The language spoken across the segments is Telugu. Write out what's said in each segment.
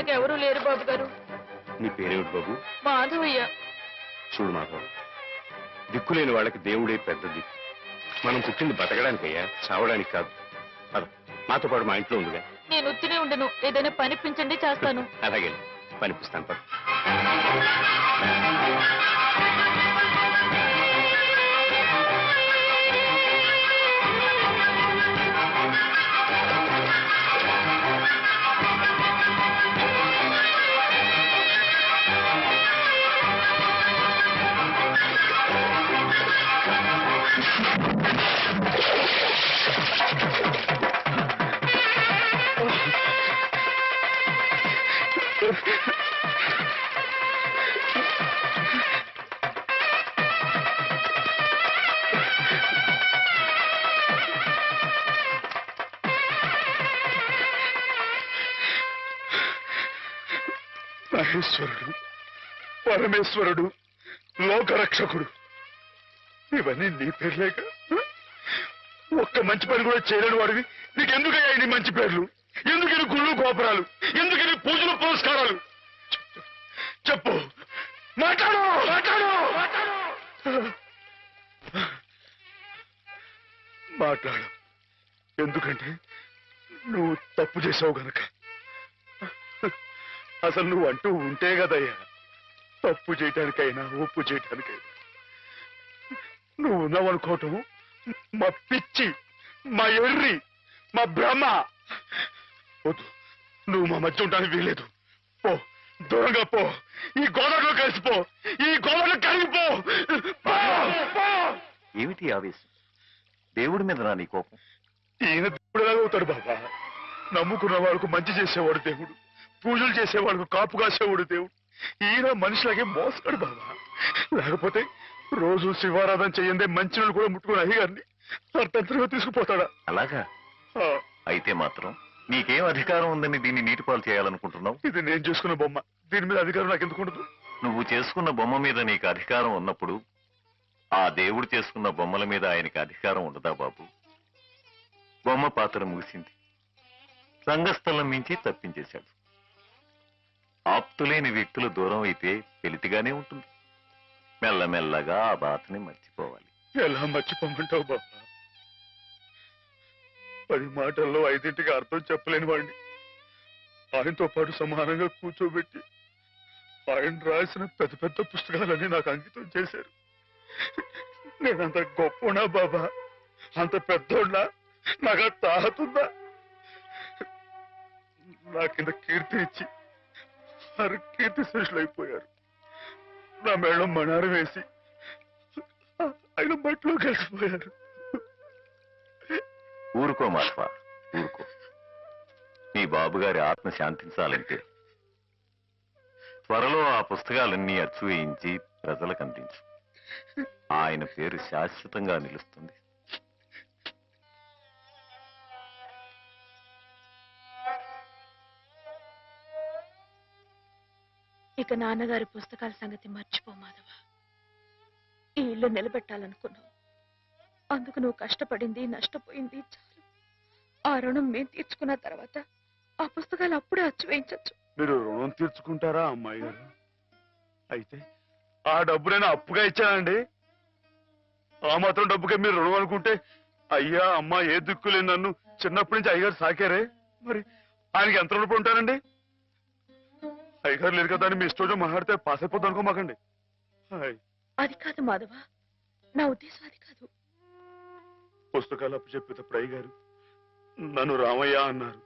నాకెవరూ లేరు బాబు గారు. నీ పేరేమిటి బాబు? మాధవయ్య. చూడు మాధవ్, దిక్కులేని వాళ్ళకి దేవుడే పెద్ద దిక్కు. మనం పుట్టింది బతకడానికయ్యా, చావడానికి కాదు. అలా మాతో పాటు మా ఇంట్లో ఉందిగా. నేను ఉత్తినే ఉండను, ఏదైనా పనిపించండి, చేస్తాను. అలాగే పనిపిస్తాను పద. మహేశ్వరుడు, పరమేశ్వరుడు, లోకరక్షకుడు, ఇవన్నీ నీ పేర్లేక? ఒక్క మంచి పని కూడా చేయలేని వాడివి నీకెందుకయ్యా ఇన్ని మంచి పేర్లు? ఎందుకని గుళ్ళు గోపురాలు? ఎందుకని పూజలు పురస్కారాలు? చెప్పు, మాట్లాడు మాట్లాడు మాట్లాడు. ఎందుకంటే నువ్వు తప్పు చేసావు గనక. అసలు నువ్వు అంటూ ఉంటే కదయ్యా తప్పు చేయటానికైనా ఒప్పు చేయటానికైనా. నువ్వు ఉన్నావనుకోవటం మా పిచ్చి, మా ఎర్రి, మా భ్రమ. వద్దు, నువ్వు మా మధ్య ఉండడానికి వీల్లేదు. పో, దూరంగా పో, ఈ గోదావరిలో కలిసిపో, ఈ గోదావరిలో కలిగిపో. ఏమిటి ఆవేశం? దేవుడి మీద నా నీ కోపం? ఈయన దేవుడు ఎలాగవుతాడు బాబా? నమ్ముకున్న వాళ్ళకు మంచి చేసేవాడు దేవుడు, పూజలు చేసేవాళ్ళకు కాపు కాసేవాడు దేవుడు. ఈయన మనిషిలాగే మోసాడు బాబా. లేకపోతే రోజు శివారాధన చెయ్యందే మంచి కూడా ముట్టుకుని అయ్యగారిని అర్థంతరంగా తీసుకుపోతాడా? అలాగా అయితే మాత్రం నీకేం అధికారం ఉందని దీన్ని నీటిపాలు చేయాలనుకుంటున్నావు? ఇది నేను చేసుకున్న బొమ్మ, దీని మీద అధికారం నాకు ఎందుకు ఉండదు? నువ్వు చేసుకున్న బొమ్మ మీద నీకు అధికారం ఉన్నప్పుడు ఆ దేవుడు చేసుకున్న బొమ్మల మీద ఆయనకి అధికారం ఉండదా బాబు? బొమ్మ పాత్ర ముగిసింది, రంగస్థలం మించి తప్పించేశాడు. ఆప్తులేని వ్యక్తులు దూరం అయితే వెలితిగానే ఉంటుంది. మెల్లమెల్లగా ఆ బాధని మర్చిపోవాలి. ఎలా మర్చిపోమంటావు బాబా? 10 మాటల్లో 5ంటికి అర్థం చెప్పలేని వాడిని ఆయనతో పాటు సమానంగా కూర్చోబెట్టి ఆయన రాసిన పెద్ద పెద్ద పుస్తకాలన్నీ నాకు అంకితం చేశారు. నేనంత గొప్పనా బాబా? అంత పెద్దోడ్నా? నాకు తాహతుందా? నా కింద కీర్తినిచ్చి వారు కీర్తి శేషులు అయిపోయారు. నా మేళం మణారం వేసి ఆయన బట్టలో కలిసిపోయారు. ఊరుకో మాధవ, ఊరుకో. నీ బాబుగారి ఆత్మ శాంతించాలంటే త్వరలో ఆ పుస్తకాలన్నీ అచ్చు వేయించి ప్రజలకు అందించు. ఆయన పేరు శాశ్వతంగా నిలుస్తుంది. ఇక నాన్నగారి పుస్తకాల సంగతి మర్చిపో మాధవ. ఈ ఇల్లు నిలబెట్టాలనుకున్నావు, అందుకు నువ్వు కష్టపడింది నష్టపోయింది చాలు. ఆ రుణం మేము తీర్చుకున్న తర్వాత ఆ పుస్తకాలు అప్పుడే అచ్చు వేయించచ్చు. మీరు రుణం తీర్చుకుంటారా అమ్మాయి గారు? అయితే ఆ డబ్బు నేను అప్పుగా ఇచ్చానండి. ఆ మాత్రం డబ్బుకే మీరు రుణం అనుకుంటే, అయ్యా అమ్మా ఏ దిక్కులేదు నన్ను చిన్నప్పటి నుంచి అయ్యగారు సాకారే, మరి ఆయనకి ఎంత రుణపడి ఉంటానండి? అయ్యగారు లేదు కదా అని మీ ఇష్టం మాట్లాడితే పాస్ అయిపోద్ది అనుకోమాకండి. అది కాదు మాధవ, నా ఉద్దేశం అది కాదు. పుస్తకాలు అప్పు చెప్పేటప్పుడు అయ్యగారు నన్ను రామయ్య అన్నారు,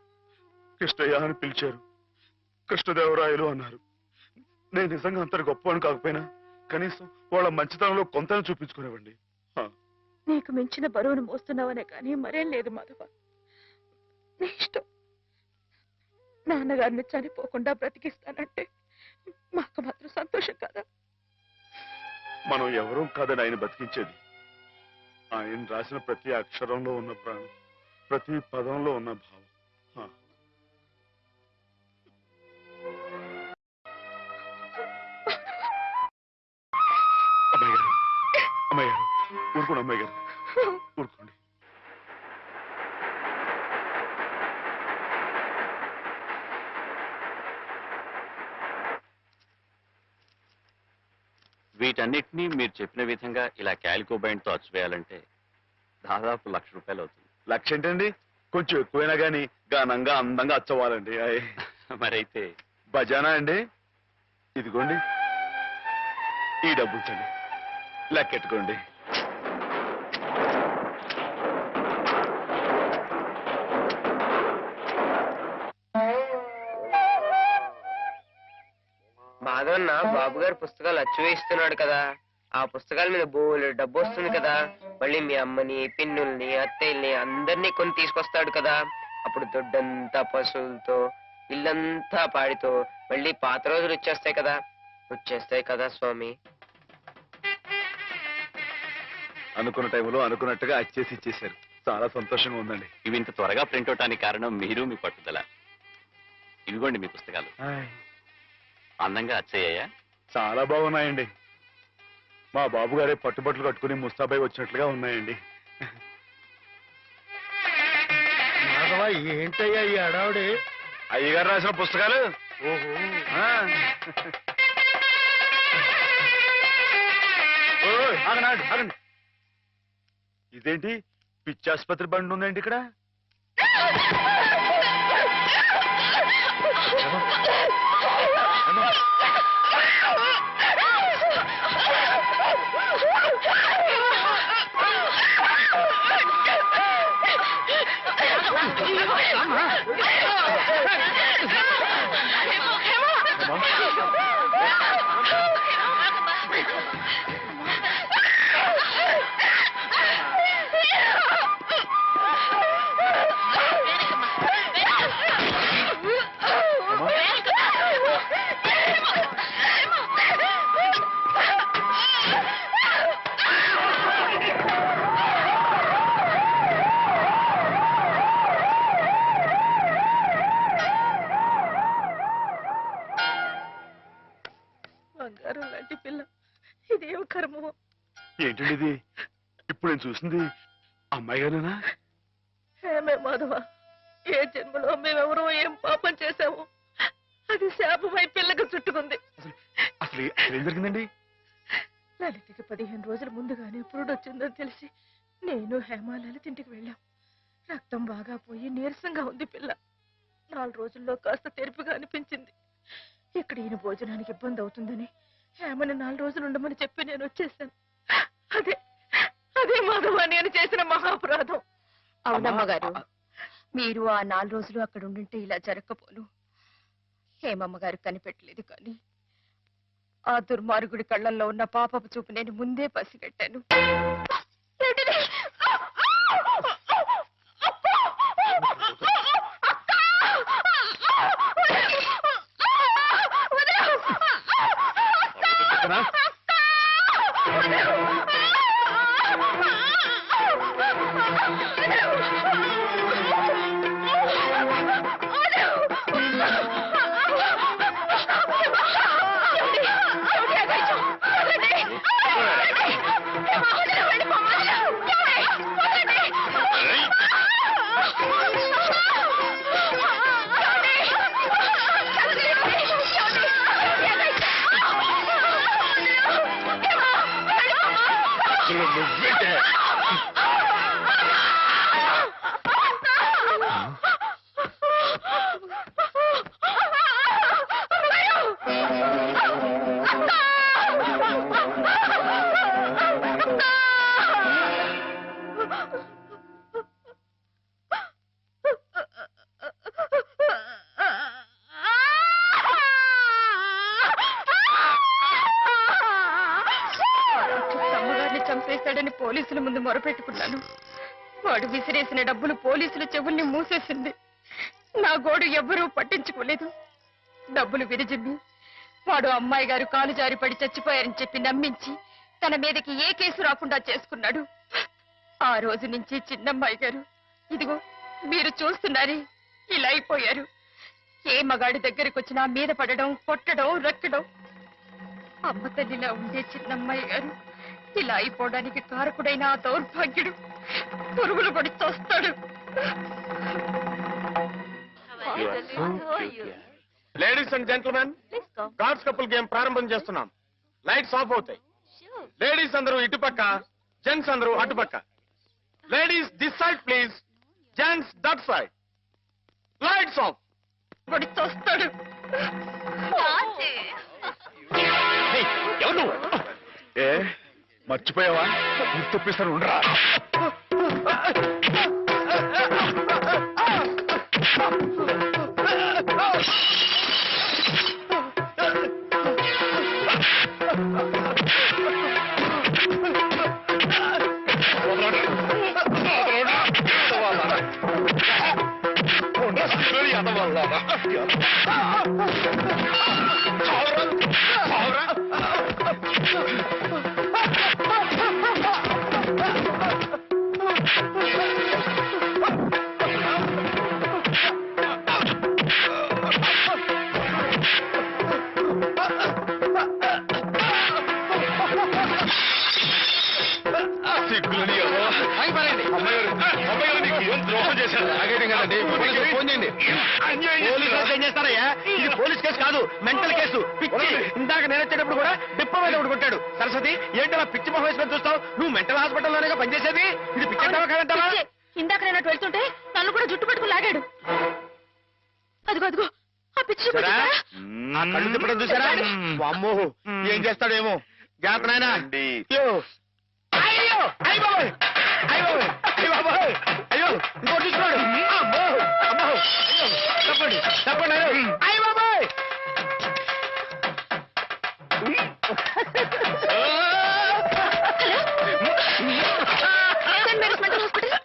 కృష్ణయ్య అని పిలిచారు, కృష్ణదేవరాయలు అన్నారు. నేను నిజంగా అంత గొప్పవాడిని కాకపోయినా కనీసం వాళ్ళ మంచితనంలో కొంతని చూపించుకునేవండి. నీకు మించిన బరువును మోస్తున్నావనే కానీ మరేం లేదు మాధవ. నీ ఇష్టం. నాన్నగారిని చనిపోకుండా బ్రతికిస్తానంటే మాకు మాత్రం సంతోషం కాదా? మనం ఎవరూ కాదని ఆయన బతికించేది. ఆయన రాసిన ప్రతి అక్షరంలో ఉన్న ప్రాణం, ప్రతి పదంలో ఉన్న భావం. అమ్మాయి గారు, అమ్మాయి గారు ఊరుకోండి, అమ్మాయి గారు ఊరుకోండి. వీటన్నిటినీ మీరు చెప్పిన విధంగా ఇలా క్యాలికో బైండ్ తో అచ్చు వేయాలంటే దాదాపు ₹1,00,000 అవుతుంది. లక్ష ఏంటండి, కొంచెం ఎక్కువైనా గానీ ఘనంగా అందంగా అచ్చవ్వాలండి. మరైతే బజానా అండి, ఇదిగోండి ఈ డబ్బులు చండి, లెక్కెట్టుకోండి. మాధవన్న బాబు గారు పుస్తకాలు అచ్చు వేయిస్తున్నాడు కదా, ఆ పుస్తకాల మీద బోలు డబ్బు వస్తుంది కదా, మళ్ళీ మీ అమ్మని పిన్నుల్ని అత్తయ్యల్ని అందరినీ కొని తీసుకొస్తాడు కదా, అప్పుడు దొడ్డంతా పశువులతో ఇల్లంతా పాడితో మళ్ళీ పాత రోజులు వచ్చేస్తాయి కదా స్వామి. అనుకున్న టైంలో అనుకున్నట్టుగా అచ్చేసి ఇచ్చేశారు, చాలా సంతోషంగా ఉందండి. ఇవి ఇంత త్వరగా ప్రింట్ అవటానికి కారణం మీరు మీ పట్టుదల. ఇవిగోండి మీ పుస్తకాలు. అందంగా అచ్చయ్యాయా? చాలా బాగున్నాయండి. మా బాబు గారే పట్టుబట్టలు కట్టుకుని ముస్తాబాయి వచ్చినట్లుగా ఉన్నాయండి. ఏంటయ్యా ఈ అడావుడి? అయ్యగారు రాసిన పుస్తకాలు. ఓహో, ఆగండి. ఇదేంటి పిచ్చాసుపత్రి బండి ఉందండి ఇక్కడ? బంగారం లాంటి పిల్ల, ఇదేం కర్మో. ఏంటండి ఇది? ఇప్పుడు నేను చూసింది అమ్మాయి గారేనా? ఏమే మాధవ, ఏ జన్మలో మేమెవరో ఏం పాపం చేశాము, అది శాపమై పిల్లకు చుట్టుకుంది. అసలు ఏం జరిగిందండి? లలితకి 15 రోజుల ముందుగానే పురుడొచ్చిందని తెలిసి నేను హేమ లలిత ఇంటికి వెళ్ళాం. రక్తం బాగా పోయి నీరసంగా ఉంది పిల్ల. 4 రోజుల్లో కాస్త తెరిపిగా అనిపించింది. ఇక్కడ ఈయన భోజనానికి ఇబ్బంది అవుతుందని హేమని 4 రోజులు ఉండమని చెప్పి నేను వచ్చేసాను. అదే మాధవ నేను చేసిన మహాపరాధం. అవునమ్మగారు, మీరు ఆ 4 రోజులు అక్కడ ఉండుంటే ఇలా జరగకపోను. హేమమ్మగారు కనిపెట్టలేదు కానీ ఆ దుర్మార్గుడి కళ్ళల్లో ఉన్న పాపపు చూపు నేను ముందే పసిగట్టాను. చంపేశాడని పోలీసుల ముందు మొరపెట్టుకున్నాను. వాడు విసిరేసిన డబ్బులు పోలీసుల చెవుల్ని మూసేసింది. నా గోడు ఎవ్వరూ పట్టించుకోలేదు. డబ్బులు విరిజిమ్మి వాడు అమ్మాయి గారు కాలు జారిపడి చచ్చిపోయారని చెప్పి నమ్మించి తన మీదకి ఏ కేసు రాకుండా చేసుకున్నాడు. ఆ రోజు నుంచి చిన్నమ్మాయి గారు ఇదిగో మీరు చూస్తున్నారే ఇలా అయిపోయారు. ఏ మగాడి దగ్గరికి వచ్చినా మీద పడడం, కొట్టడం, రక్కడం. అమ్మ తల్లిలా ఉండే చిన్నమ్మాయి గారు ఇలా అయిపోవడానికి కారకుడైన ఆ దౌర్భాగ్యుడు పురుగులు పడి తోస్తాడు. Ladies and gentlemen, cards couple game ప్రారంభం చేస్తున్నాం. లైట్స్ ఆఫ్ అవుతాయి. లేడీస్ అందరూ ఇటుపక్క, జెంట్స్ అందరూ అటుపక్క. Ladies this side please, gents that side. Lights off. వాడి తోస్తాడు. ఎవరు నువ్వు? ఏ మర్చిపోయావా? గుర్తొప్పిస్తాను ఉండరా. ఇది పోలీస్ కేసు కాదు, మెంటల్ కేసు. పిచ్చి. ఇందాక నేను వచ్చేటప్పుడు కూడా డిప్ప మీద ఒకటి కొట్టాడు. సరస్వతి, ఏంటలా పిచ్చి మొహం వేసుకొని చూస్తావు? నువ్వు మెంటల్ హాస్పిటల్లోనే పనిచేసేది. ఇది పిచ్చి అంటావా కాదంటావా? ఇందాక నేను అటు వెళ్తుంటే నన్ను కూడా జుట్టు పట్టుకుని లాగాడు. అదిగో అదిగో ఆ పిచ్చి చూపు చూసారా? ఆ కళ్ళు తిప్పడం చూసారా? అమ్మో ఏం చేస్తాడేమో. జాగ్రత్త నాయనా. అయ్యో అయ్యో అయ్య బాబోయ్, అయ్య బాబోయ్, అయ్య బాబోయ్, అయ్యో ఇంకోటి చూస్తున్నాడు. అమ్మో అమ్మో, అయ్యో తప్పండి తప్పండి. అయ్య బాబోయ్. Saint Mary's mental hospital.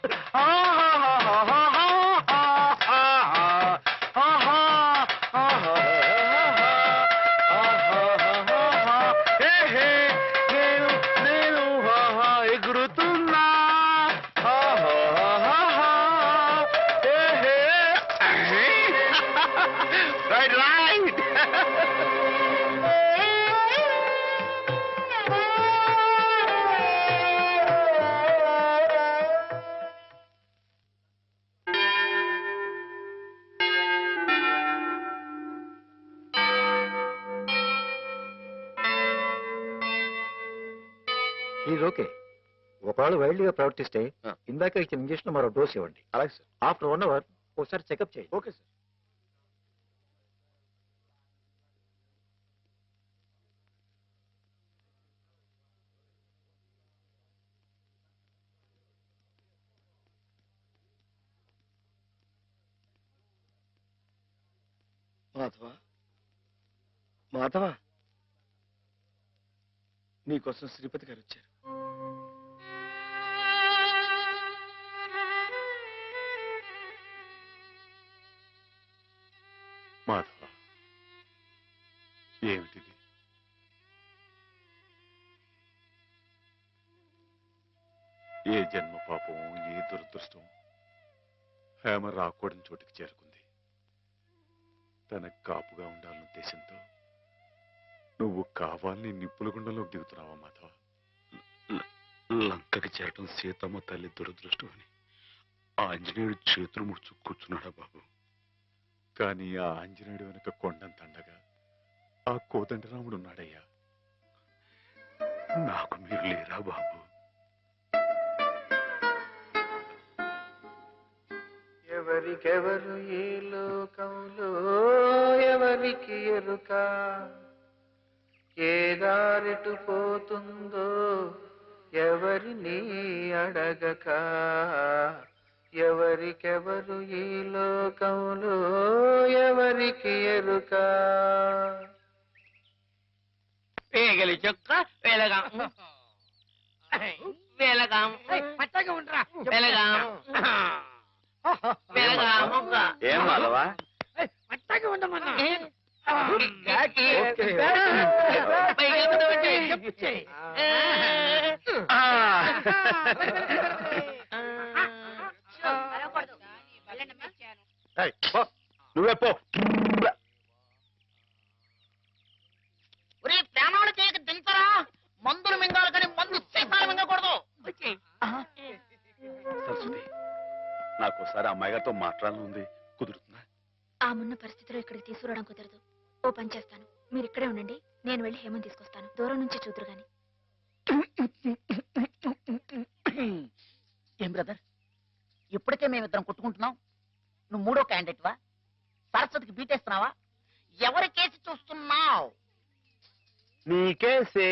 ఎగురుతున్నా. Right right. Is okay. ఒకవేళ వైల్డ్గా ప్రవర్తిస్తే ఇందాక ఇచ్చిన ఇంజక్షన్ మరో డోస్ ఇవ్వండి. అలాగే సార్. ఆఫ్టర్ 1 అవర్ ఒకసారి చెకప్ చేయండి. Okay sir. మాధవ మాధవ, నీకోసం శ్రీపతి గారు వచ్చారు. మాధవ, ఏమిటిది? ఏ జన్మ పాపం, ఏ దురదృష్టం హేమ రాకూడని చోటికి చేరుకుంది. తనకు కాపుగా ఉండాలన్న ఉద్దేశంతో నువ్వు కావాలని నిప్పుల గుండంలోకి దిగుతున్నావా మాధవ? లంకకి చేరటం సీతమ్మ తల్లి దురదృష్టం అని ఆంజనేయుడు చేతులు ముడుచు కూర్చున్నాడా బాబు? కానీ ఆ ఆంజనేయుడు వెనుక కొండంత అండగా ఆ కోదండరాముడు ఉన్నాడయ్యా. నాకు మీరు లేరా బాబు? ఎవరికెవరు ఈ లోకంలో ఎవరికి ఎరుక, ఏ దారిటు పోతుందో ఎవరిని అడగక, ఎవరికెవరు ఈ లోకంలో ఎవరికి ఎరుక. పేగలి చొక్క వెలగాం వెలగాం వెలగాం వెలగాం. ఏం మాధవా? నువ్వే పో. ప్రాణాలు చేయక దించరా, మందులు మింగాలి కానీ మందు సీసాలు మింగకూడదు. సరస్వతి, నాకు ఒకసారి అమ్మాయి గారితో మాట్లాడాలని ఉంది, కుదురుతుందా? ఆ మున్న పరిస్థితిలో ఇక్కడికి తీసుకురావడం కుదరదు. ఓ పని చేస్తాను, మీరు ఇక్కడే ఉండండి, నేను వెళ్ళి హేమని తీసుకొస్తాను. దూరం నుంచి చూదురు గాని. ఏం బ్రదర్, ఇప్పటికే మేమిద్దరం కొట్టుకుంటున్నాం, నువ్వు మూడో క్యాండిడేట్ వా? సరస్వతికి బీటేస్తున్నావా? ఎవరి కేసు చూస్తున్నావు? నీకేసే.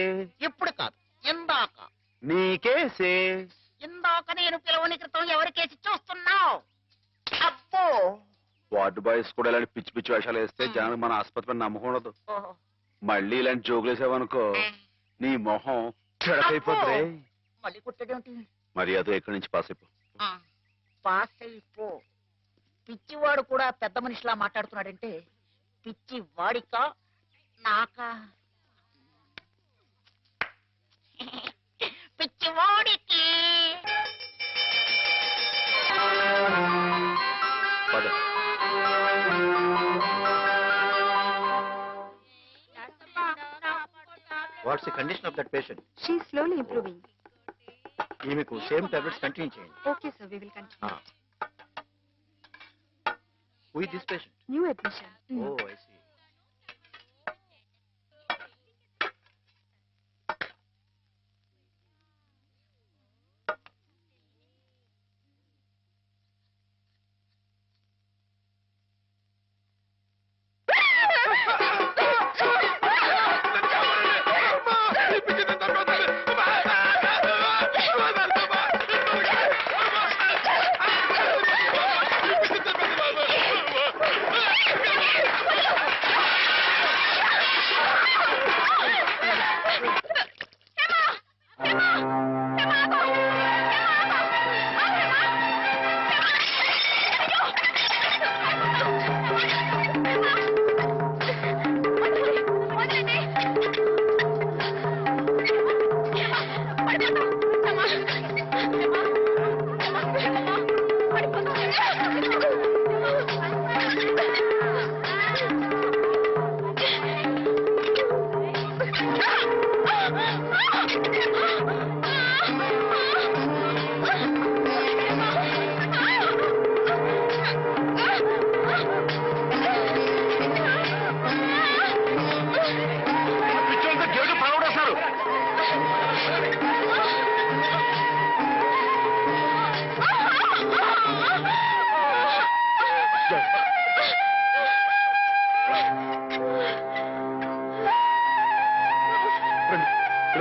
ఇప్పుడు కాదు, ఇందాక. నీకేసే. ఇందాక నేను పిలవని క్రితం ఎవరి కేసు చూస్తున్నావు? అబ్బో. వార్డు బాయ్స్ కూడా ఇలాంటి పిచ్చి పిచ్చి వేషాలు వేస్తే జనానికి మన ఆసుపత్రి మీద నమ్మకం ఉండదు. ఓహో. మళ్ళీ ఇలాంటి జోకులు వేసావనుకో నీ మొహం చెడకైపోతుంది. మళ్ళీ కుట్టేదేమిటి? మరి అదో ఎక్కడి నుంచి పాస్ అయిపో. పాస్ అయిపో. పిచ్చివాడు కూడా పెద్ద మనిషిలా మాట్లాడుతున్నాడంటే పిచ్చి వాడికా నాకా? పిచ్చివాడికి. పద. What's the condition of that patient? She slowly improving. ఈమెకు సేమ్ టాబ్లెట్స్ కంటిన్యూ చేయండి. Okay sir, we will continue. Who is this patient? New admission. Oh I see.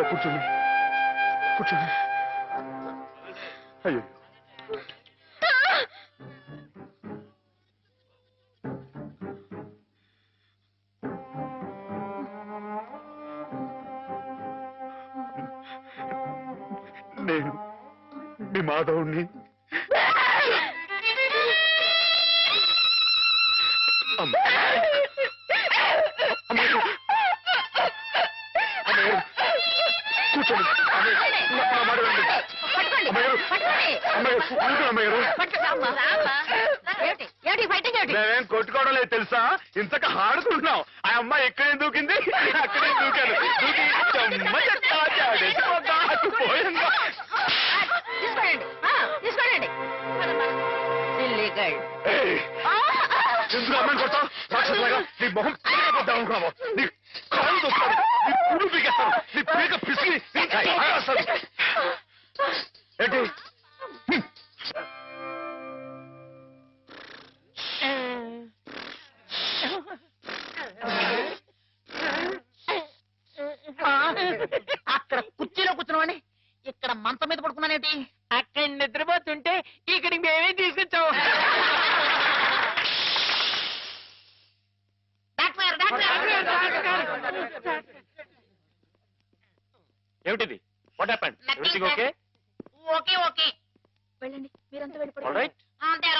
కూర్చోండి కూర్చోండి. అయ్యో నేను మీ మాధవుణ్ణి. కూర్చోండి మేమేం కొట్టుకోవడం లేదు తెలుసా, ఇంతక ఆడుకుంటున్నాం. ఆ అమ్మాయి ఎక్కడే దూకింది, అక్కడే దూకాను. దూకి పోయిందా? ఎందుకు అమ్మాయిని కొడతావు? రాక్షసులాగా నీ మొహం పీకపోద్దాం అనుకున్నావు. నీ కాళ్ళు దొస్తాను, నీ పువ్వు పీకేస్తాను, నీ పీక పిసికి ఏంటి? అక్కడ కుర్చీలో కూర్చున్నామని ఇక్కడ మంచం మీద పడుకున్నానేంటి? అక్కడ నిద్రపోతుంటే ఇక్కడికి మేమే తీసుకొచ్చావు. ఏమిటిది? What happened? Everything okay? Okay okay. వెళ్ళండి, మీరంతా వెళ్ళిపోండి. ఆల్రైట్.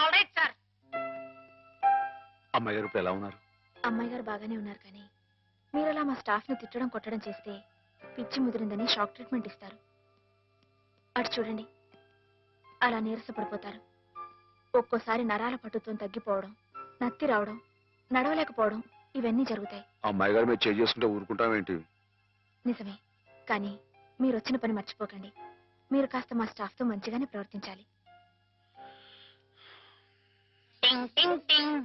Alright sir. అమ్మాయి గారు ఇప్పుడు ఎలా ఉన్నారు? అమ్మాయి గారు బాగానే ఉన్నారు, కానీ మీరు అలా మా స్టాఫ్ ని తిట్టడం కొట్టడం చేస్తే పిచ్చి ముదిరిందని షాక్ ట్రీట్మెంట్ ఇస్తారు. అటు చూడండి, అలా నీరసపడిపోతారు. ఒక్కోసారి నరాల పట్టుతో తగ్గిపోవడం, నత్తి రావడం, నడవలేకపోవడం, ఇవన్నీ జరుగుతాయి. అమ్మాయి గారు మీరు చేసుకుంటే ఊరుకుంటామేంటి? నిజమే, కానీ మీరు వచ్చిన పని మర్చిపోకండి. మీరు కాస్త మా స్టాఫ్ తో మంచిగానే ప్రవర్తించాలి. టింగ్ టింగ్ టింగ్.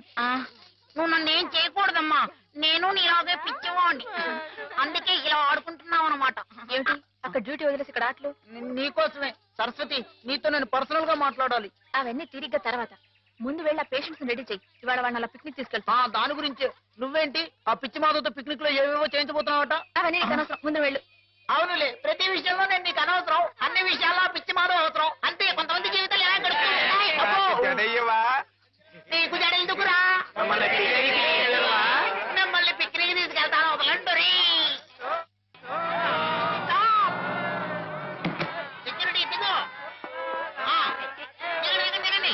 నువ్వు నన్ను ఏం చేయకూడదమ్మా, నేను నీలాగే పిచ్చివాణ్ణి, అందుకే ఇలా ఆడుకుంటున్నావు అనమాట. ఏమిటి అక్కడ అక్కడ డ్యూటీ వదిలేసి ఇక్కడ ఆటలు నీకోసమే సరస్వతి, నీతో నేను పర్సనల్ గా మాట్లాడాలి. అవన్నీ తిరిగ్గా తర్వాత ముందు వెళ్ళి ఆ పేషెంట్స్ రెడీ చెయ్యి. ఇవాళ వాళ్ళని అలా పిక్నిక్ తీసుకెళ్తా. దాని గురించి నువ్వేంటి ఆ పిచ్చి మాధవతో పిక్నిక్ లో ఏవేవో చేయించబోతున్నావట? అవన్నీ నీకు అనవసరం, ముందు వెళ్ళు. అవునులే, ప్రతి విషయంలో నేను నీకు అనవసరం, అన్ని విషయాల్లో ఆ పిచ్చి మాధవ అవసరం. అంతే, కొంతమంది జీవితాలు ఎలా గడుపుతాయి. అబ్బో! నీకు జడ ఎందుకురా? మిమ్మల్ని పిక్నిక్ తీసుకెళ్తాను, వదలండి. సెక్యూరిటీ దిగు. దిగండి.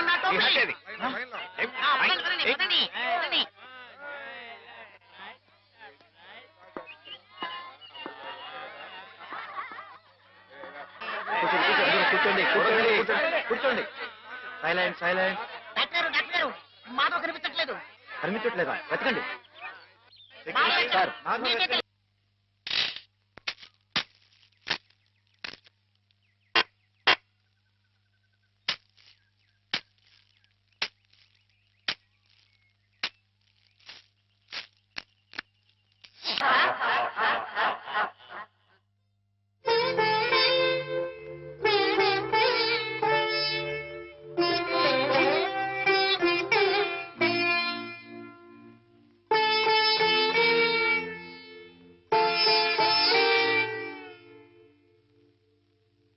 నా టోపీ. పదండి. కూర్చోండి కూర్చోండి. Silent silent. డాక్టర్ గారు, మాతో కనిపించట్లేదు. కనిపించట్లేదా? వెతకండి మాధవ్ సార్. మీకే